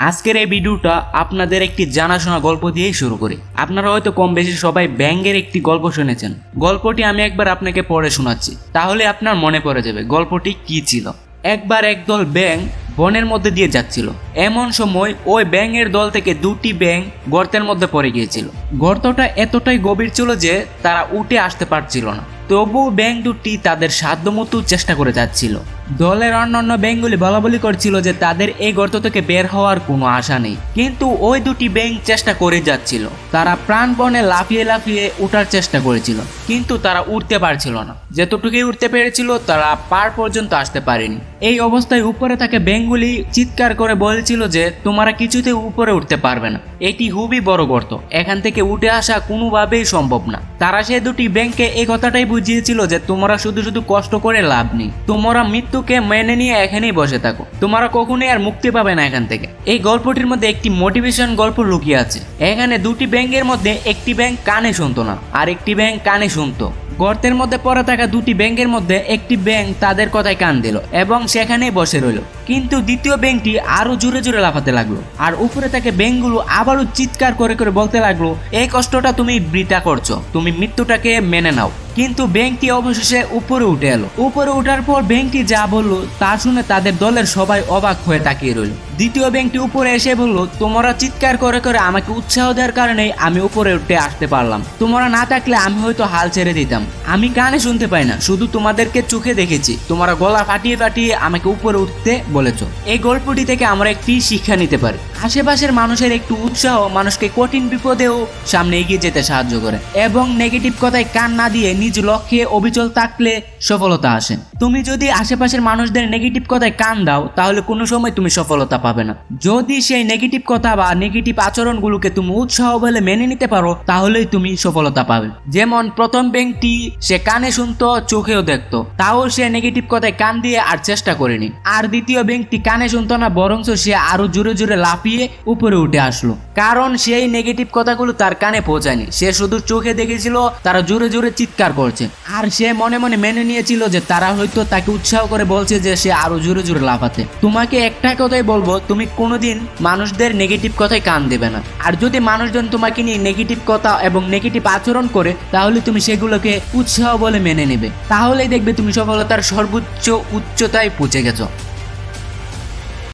আজকের এই ভিডিওটা আপনাদের একটি জানাশোনা গল্প দিয়েই শুরু করি। আপনারা হয়তো কম বেশি সবাই ব্যাঙের একটি গল্প শুনেছেন। গল্পটি আমি একবার আপনাকে পড়ে শোনাচ্ছি, তাহলে আপনার মনে পড়ে যাবে গল্পটি কি ছিল। একবার একদল ব্যাঙ বনের মধ্যে দিয়ে যাচ্ছিল। এমন সময় ওই ব্যাঙের দল থেকে দুটি ব্যাঙ গর্তের মধ্যে পড়ে গিয়েছিল। গর্তটা এতটাই গভীর ছিল যে তারা উঠে আসতে পারছিল না। তবুও ব্যাঙ দুটি তাদের সাধ্যমতো চেষ্টা করে যাচ্ছিল। দলের অন্যান্য ব্যাঙগুলি বলাবলি করছিল যে তাদের এই গর্ত থেকে বের হওয়ার কোনো আশা নেই, কিন্তু ওই দুটি ব্যাঙ চেষ্টা করে যাচ্ছিল। তারা প্রাণপণে লাফিয়ে লাফিয়ে উঠার চেষ্টা করেছিল, কিন্তু তারা উঠতে পারছিল না। যতটুকুই উঠতে পেরেছিল তারা পার পর্যন্ত আসতে পারেনি। এই অবস্থায় উপরে থাকে ব্যাঙগুলি চিৎকার করে বলেছিল যে তোমরা কিছুতে উপরে উঠতে পারবে না, এটি খুবই বড় গর্ত, এখান থেকে উঠে আসা কোনোভাবেই সম্ভব না। তারা সেই দুটি ব্যাঙকে এই কথাটাই বুঝিয়েছিল যে তোমরা শুধু শুধু কষ্ট করে লাভ নেই, তোমরা মৃত্যুকে মেনে নিয়ে এখানেই বসে থাকো, তোমরা কখনোই আর মুক্তি পাবে না এখান থেকে। এই গল্পটির মধ্যে একটি মোটিভেশন গল্প লুকিয়ে আছে। এখানে দুটি ব্যাঙের মধ্যে একটি ব্যাঙ কানে শুনতো না, আর একটি ব্যাঙ কানে শুনতো। গর্তের মধ্যে পড়ে থাকা দুটি ব্যাঙের মধ্যে একটি ব্যাঙ তাদের কথায় কান দিল এবং সেখানেই বসে রইল, কিন্তু দ্বিতীয় ব্যাঙটি আরো জোরে জোরে লাফাতে লাগলো। আর উপরে থাকে ব্যাঙগুলো আবারও চিৎকার করে করে বলতে লাগলো, এই কষ্টটা তুমি বৃথা করছো, তুমি মৃত্যুটাকে মেনে নাও। কিন্তু ব্যাঙটি অবশেষে উপরে উঠে এলো। উপরে ওঠার পর ব্যাঙটি যা বললো তা শুনে তাদের দলের সবাই অবাক হয়ে তাকিয়ে রইল। দ্বিতীয় ব্যাঙটি উপরে এসে বলল, তোমরা চিৎকার করে করে আমাকে উৎসাহ দেওয়ার কারণে আমি উপরে উঠে আসতে পারলাম, তোমরা না থাকলে আমি হয়তো হাল ছেড়ে দিতাম। আমি কানে শুনতে পাই না, শুধু তোমাদেরকে চোখে দেখেছি, তোমরা গলা ফাটিয়ে ফাটিয়ে আমাকে উপরে উঠতে বলেছো। এই গল্পটি থেকে আমরা একটি শিক্ষা নিতে পারি। আশেপাশের মানুষের একটু উৎসাহ মানুষকে কঠিন বিপদেও সামনে এগিয়ে যেতে সাহায্য করে, এবং নেগেটিভ কথায় কান না দিয়ে নিজ লক্ষ্যে অবিচল থাকলে সফলতা আসে। তুমি যদি আশেপাশের মানুষদের নেগেটিভ কথায় কান দাও তাহলে কোনো সময় তুমি সফলতা পাবে না। যদি সেই নেগেটিভ কথা বা নেগেটিভ আচরণগুলোকে তুমি উৎসাহ বলে মেনে নিতে পারো তাহলেই তুমি সফলতা পাবে। যেমন প্রথম ব্যাঙটি সে কানে শুনতো, চোখেও দেখতো, তাও সে নেগেটিভ কথায় কান দিয়ে আর চেষ্টা করেনি। আর দ্বিতীয় ব্যাঙটি কানে শুনতো না, বরঞ্চ সে আরো জোরে জোরে লাফিয়ে উপরে উঠে আসলো, কারণ সেই নেগেটিভ কথাগুলো তার কানে পৌঁছায়নি। সে শুধু চোখে দেখেছিল তারা জোরে জোরে চিৎকার করছে, আর সে মনে মনে মেনে নিয়েছিল যে তারা হয়তো তাকে উৎসাহ করে বলছে যে সে আরো জোরে জোরে লাফাতে। তোমাকে একটা কথাই বলবো, তুমি কোনোদিন মানুষদের নেগেটিভ কথায় কান দেবে না। আর যদি মানুষজন তোমাকে নিয়ে নেগেটিভ কথা এবং নেগেটিভ আচরণ করে তাহলে তুমি সেগুলোকে উৎসাহ বলে মেনে নেবে, তাহলেই দেখবে তুমি সফলতার সর্বোচ্চ উচ্চতায় পৌঁছে গেছো।